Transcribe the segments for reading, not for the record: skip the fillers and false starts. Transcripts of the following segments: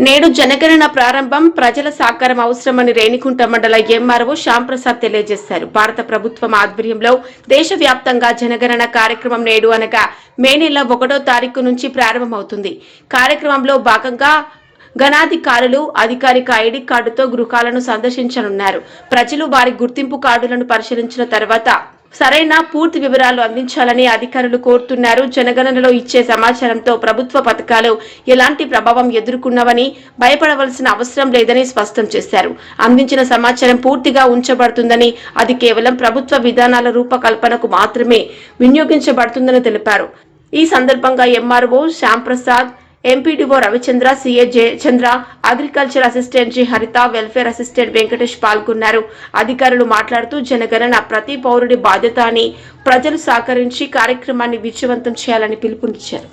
నేడు జనగణన ప్రారంభం ప్రజల సహకారం అవసరమని రేణిగుంట మండల ఎంఆర్ఓ శ్యాంప్రసాద్ తెలియజేశారు. భారత ప్రభుత్వం ఆధ్వర్యంలో దేశవ్యాప్తంగా జనగణన కార్యక్రమం నేడు అనగా మే నెల 1వ తారీఖు నుంచి ప్రారంభమవుతుంది. కార్యక్రమంలో భాగంగా గణాధికారులు అధికారిక ఐడి కార్డుతో గృహాలను సందర్శించనున్నారు. ప్రజలు వారి గుర్తింపు కార్డులను పరిశీలించిన తర్వాత సరైన పూర్తి వివరాలు అందించాలని అధికారులు కోరుతున్నారు. జనగణనలో ఇచ్చే సమాచారంతో ప్రభుత్వ పథకాలు ఎలాంటి ప్రభావం ఎదుర్కొన్నవని భయపడవలసిన అవసరం లేదని స్పష్టం చేశారు. అందించిన సమాచారం పూర్తిగా ఉంచబడుతుందని, అది కేవలం ప్రభుత్వ విధానాల రూపకల్పనకు మాత్రమే వినియోగించబడుతుందని తెలిపారు. ఈ సందర్భంగా MRO Shyamprasad, MPDO Ravichandra, CA Jayachandra, agriculture assistant G హరిత, వెల్ఫేర్ అసిస్టెంట్ వెంకటేష్ పాల్గొన్నారు. అధికారులు మాట్లాడుతూ జనగణన ప్రతి పౌరుడి బాధ్యత అని, ప్రజలు సహకరించి కార్యక్రమాన్ని విజయవంతం చేయాలని పిలుపునిచ్చారు.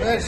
Yes.